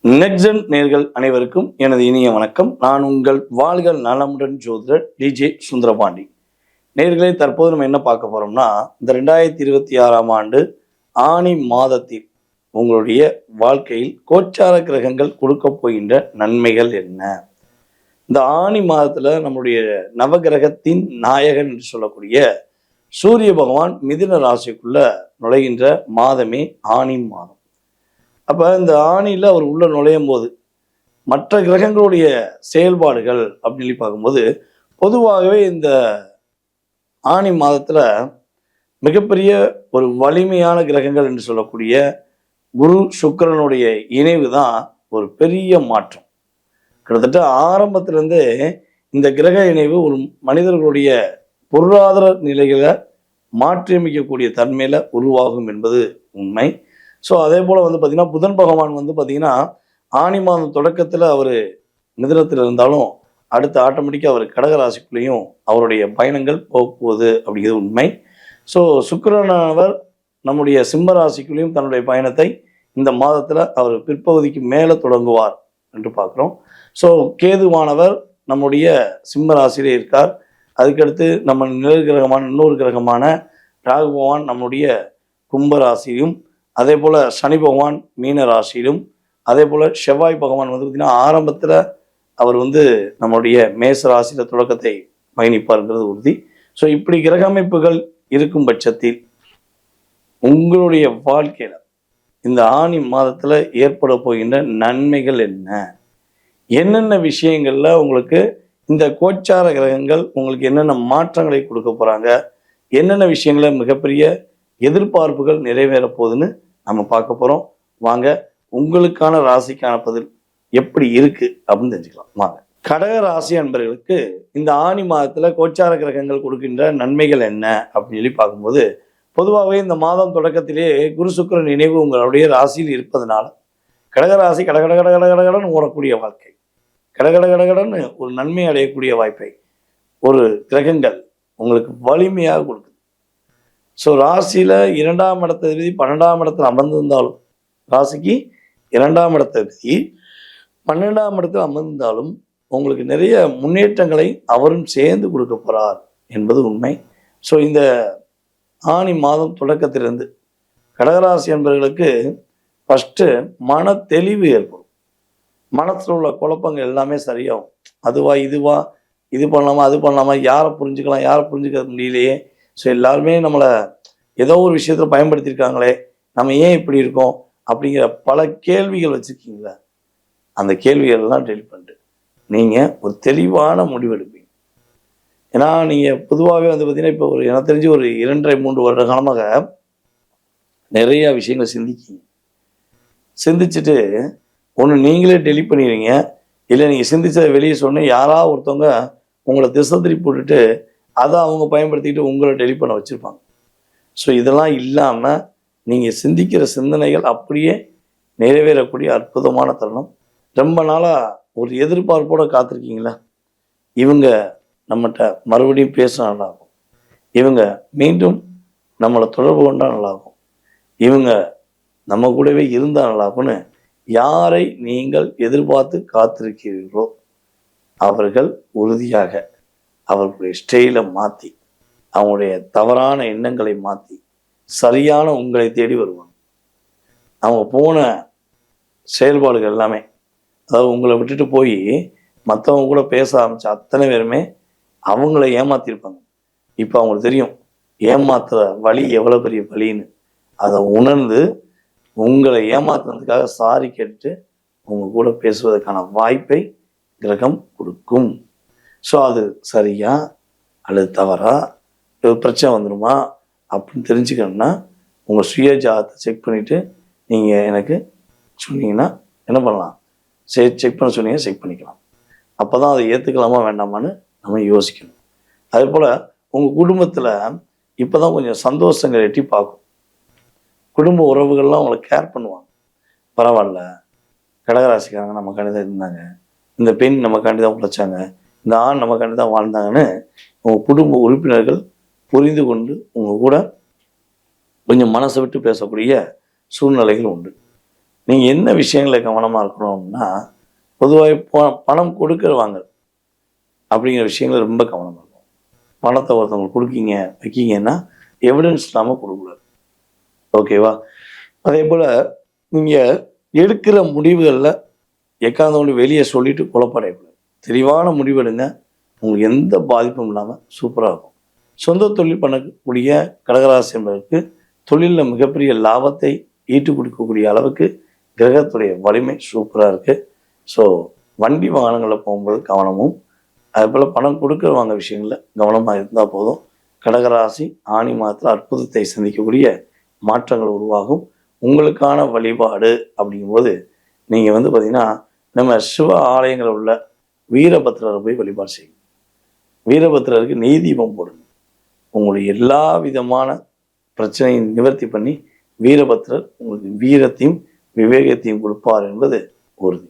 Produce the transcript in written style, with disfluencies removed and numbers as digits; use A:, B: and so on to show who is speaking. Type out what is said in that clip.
A: Nexon நேர்கள் அனைவருக்கும் எனது இனிய வணக்கம். நான் உங்கள் வாழ்க நலமுடன் ஜோதிடர் டிஜே சுந்தரபாண்டி. நேர்களே, தற்போது நம்ம என்ன பார்க்க போறோம்னா, இந்த 2026ஆம் ஆண்டு ஆனி மாதத்தில் உங்களுடைய வாழ்க்கையில் கோச்சார கிரகங்கள் கொடுக்க போகின்ற நன்மைகள் என்ன? இந்த ஆனி மாதத்துல நம்முடைய நவகிரகத்தின் நாயகன் என்று சொல்லக்கூடிய சூரிய பகவான் மிதுன ராசிக்குள்ள நுழைகின்ற மாதமே ஆனி மாதம். அப்போ இந்த ஆணியில் அவர் உள்ள நுழையும் போது மற்ற கிரகங்களுடைய செயல்பாடுகள் அப்படின்னு பார்க்கும்போது, பொதுவாகவே இந்த ஆணி மாதத்தில் மிகப்பெரிய ஒரு வலிமையான கிரகங்கள் என்று சொல்லக்கூடிய குரு சுக்கிரனுடைய இணைவு தான் ஒரு பெரிய மாற்றம். கிட்டத்தட்ட ஆரம்பத்திலிருந்து இந்த கிரக இணைவு ஒரு மனிதர்களுடைய பொருளாதார நிலைகளை மாற்றியமைக்கக்கூடிய தன்மையில் உருவாகும் என்பது உண்மை. ஸோ அதே போல் பார்த்திங்கன்னா புதன் பகவான் பார்த்திங்கன்னா ஆனி மாதம் தொடக்கத்தில் அவர் மிதுனத்தில் இருந்தாலும் அடுத்து ஆட்டோமேட்டிக்காக அவர் கடகராசிக்குள்ளேயும் அவருடைய பயணங்கள் போகுது அப்படிங்கிறது உண்மை. ஸோ சுக்கிரனவர் நம்முடைய சிம்ம ராசிக்குள்ளேயும் தன்னுடைய பயணத்தை இந்த மாதத்தில் அவர் பிற்பகுதிக்கு மேலே தொடங்குவார் என்று பார்க்குறோம். ஸோ கேதுவானவர் நம்முடைய சிம்ம ராசியிலே இருக்கார். அதுக்கடுத்து நம்ம நிழல் கிரகமான இன்னொரு கிரகமான ராகு பகவான் நம்முடைய கும்பராசியும், அதே போல் சனி பகவான் மீன ராசியிலும், அதே போல் செவ்வாய் பகவான் பார்த்திங்கன்னா ஆரம்பத்தில் அவர் நம்முடைய மேச ராசியில் தொடக்கத்தை பயணிப்பார்ங்கிறது உறுதி. ஸோ இப்படி கிரக அமைப்புகள் இருக்கும் பட்சத்தில் உங்களுடைய வாழ்க்கையில் இந்த ஆனி மாதத்தில் ஏற்பட போகின்ற நன்மைகள் என்ன? என்னென்ன விஷயங்களில் உங்களுக்கு இந்த கோச்சார கிரகங்கள் உங்களுக்கு என்னென்ன மாற்றங்களை கொடுக்க போகிறாங்க? என்னென்ன விஷயங்கள மிகப்பெரிய எதிர்பார்ப்புகள் நிறைவேற போகுதுன்னு நம்ம பார்க்க போகிறோம். வாங்க, உங்களுக்கான ராசிக்கான பதில் எப்படி இருக்கு அப்படின்னு தெரிஞ்சுக்கலாம். வாங்க. கடக ராசி அன்பர்களுக்கு இந்த ஆனி மாதத்தில் கோச்சார கிரகங்கள் கொடுக்கின்ற நன்மைகள் என்ன அப்படின்னு சொல்லி பார்க்கும்போது, பொதுவாகவே இந்த மாதம் தொடக்கத்திலே குரு சுக்கிரன் நினைவு உங்களுடைய ராசியில் இருப்பதனால கடகராசி கடகடன்னு ஓடக்கூடிய வாழ்க்கை, கடகடன்னு ஒரு நன்மை அடையக்கூடிய வாய்ப்பை ஒரு கிரகங்கள் உங்களுக்கு வலிமையாக கொடுக்குது. ஸோ ராசியில் 2ஆம் இடத்ததிபதி 12ஆம் இடத்தில் அமர்ந்திருந்தாலும், ராசிக்கு 2ஆம் இடத்ததிபதி 12ஆம் இடத்தில் அமர்ந்தாலும் உங்களுக்கு நிறைய முன்னேற்றங்களை அவரும் சேர்ந்து கொடுக்க போகிறார் என்பது உண்மை. ஸோ இந்த ஆனி மாதம் தொடக்கத்திலிருந்து கடகராசி என்பவர்களுக்கு ஃபஸ்ட்டு மன தெளிவு ஏற்படும். மனசில் உள்ள குழப்பங்கள் எல்லாமே சரியாகும். அதுவா இதுவா, இது பண்ணலாமா அது பண்ணலாமா, யாரை புரிஞ்சுக்கலாம் யாரை புரிஞ்சுக்க முடியலையே, ஸோ எல்லாருமே நம்மளை ஏதோ ஒரு விஷயத்தில் பயன்படுத்தியிருக்காங்களே, நம்ம ஏன் இப்படி இருக்கோம் அப்படிங்கிற பல கேள்விகள் வச்சுருக்கீங்களா? அந்த கேள்விகள்லாம் டெலிட் பண்ணிட்டு நீங்கள் ஒரு தெளிவான முடிவெடுப்பீங்க. ஏன்னா நீங்கள் பொதுவாகவே பார்த்திங்கன்னா இப்போ எனக்கு தெரிஞ்சு ஒரு 2.5-3 வருட காலமாக நிறையா விஷயங்கள் சிந்திச்சுட்டு ஒன்று நீங்களே டெலிட் பண்ணிடுவீங்க, இல்லை நீங்கள் சிந்திச்சதை வெளியே சொன்ன யாராவது ஒருத்தவங்க உங்களை திசை திருப்பி போட்டுட்டு அதை அவங்க பயன்படுத்திக்கிட்டு உங்களை டெலிட் பண்ண வச்சுருப்பாங்க. ஸோ இதெல்லாம் இல்லாமல் நீங்கள் சிந்திக்கிற சிந்தனைகள் அப்படியே நிறைவேறக்கூடிய அற்புதமான தருணம். ரொம்ப நாளாக ஒரு எதிர்பார்ப்போடு காத்திருக்கீங்களா? இவங்க நம்மகிட்ட மறுபடியும் பேசினா நல்லாகும், இவங்க மீண்டும் நம்மளை தொடர்பு கொண்டால் நல்லாகும், இவங்க நம்ம கூடவே இருந்தால் நல்லாகும்னு யாரை நீங்கள் எதிர்பார்த்து காத்திருக்கிறீர்களோ அவர்கள் உறுதியாக அவர்களுடைய ஸ்டைலை மாற்றி, அவங்களுடைய தவறான எண்ணங்களை மாற்றி சரியான உங்களை தேடி வருவாங்க. அவங்க போன செயல்பாடுகள் எல்லாமே, அதாவது உங்களை விட்டுட்டு போய் மற்றவங்க கூட பேச ஆரம்பித்த அத்தனை பேருமே அவங்கள ஏமாற்றிருப்பாங்க. இப்போ அவங்களுக்கு தெரியும் ஏமாத்துற வழி எவ்வளோ பெரிய வழின்னு. அதை உணர்ந்து உங்களை ஏமாத்துறதுக்காக சாரி கேட்டுட்டு உங்க கூட பேசுவதற்கான வாய்ப்பை கிரகம் கொடுக்கும். ஸோ அது சரியா அல்லது தவறா, பிரச்சனை வந்துடுமா அப்படின்னு தெரிஞ்சுக்கணும்னா உங்கள் சுய ஜாதத்தை செக் பண்ணிவிட்டு நீங்கள் எனக்கு சொன்னீங்கன்னா என்ன பண்ணலாம், செக் பண்ண சொன்னீங்க செக் பண்ணிக்கலாம். அப்போ தான் அதை ஏற்றுக்கலாமா வேண்டாமான்னு நம்ம யோசிக்கணும். அதே போல் உங்கள் குடும்பத்தில் இப்போ தான் கொஞ்சம் சந்தோஷங்கள் எட்டி பார்க்கும். குடும்ப உறவுகள்லாம் உங்களை கேர் பண்ணுவாங்க. பரவாயில்ல, கடகராசிக்காரங்க நமக்காண்டி தான் இருந்தாங்க, இந்த பெண் நமக்காண்டி தான் உழைச்சாங்க, இந்த ஆண் நமக்காண்டி தான் வாழ்ந்தாங்கன்னு உங்கள் குடும்ப உறுப்பினர்கள் புரிந்து கொண்டு உங்கள் கூட கொஞ்சம் மனசை விட்டு பேசக்கூடிய சூழ்நிலைகள் உண்டு. நீங்கள் என்ன விஷயங்களை கவனமாக இருக்கணும்னா, பொதுவாக பணம் கொடுக்குறவாங்க அப்படிங்கிற விஷயங்கள் ரொம்ப கவனமாக இருக்கும். பணத்தை ஒருத்தவங்களுக்கு கொடுக்கீங்க வைக்கீங்கன்னா எவிடன்ஸ் இல்லாமல் கொடுக்கக்கூடாது. ஓகேவா? அதே போல் நீங்கள் எடுக்கிற முடிவுகளில் எக்காந்தவங்க வெளியே சொல்லிட்டு குழப்படையக்கூடாது. தெளிவான முடிவெடுங்க. உங்களுக்கு எந்த பாதிப்பும் இல்லாமல் சூப்பராக இருக்கும். சொந்த தொழில் பண்ணக்கூடிய கடகராசி என்பதற்கு தொழிலில் மிகப்பெரிய லாபத்தை ஈட்டு கொடுக்கக்கூடிய அளவுக்கு கிரகத்துடைய வலிமை சூப்பராக இருக்குது. ஸோ வண்டி வாகனங்களில் போகும்போது கவனமும், அதுபோல் பணம் கொடுக்குறவாங்க விஷயங்களில் கவனமாக இருந்தால் போதும். கடகராசி ஆணி மாதத்தில் அற்புதத்தை சந்திக்கக்கூடிய மாற்றங்கள் உருவாகும். உங்களுக்கான வழிபாடு அப்படிங்கும்போது நீங்கள் பார்த்திங்கன்னா நம்ம சிவ ஆலயங்களில் உள்ள வீரபத்ரரை போய் வழிபாடு செய்யும். வீரபத்ரருக்கு நெய் தீபம் போடுங்க. உங்களுடைய எல்லா விதமான பிரச்சனையும் நிவர்த்தி பண்ணி வீரபத்ரர் உங்களுக்கு வீரத்தையும் விவேகத்தையும் கொடுப்பார் என்பது உறுதி.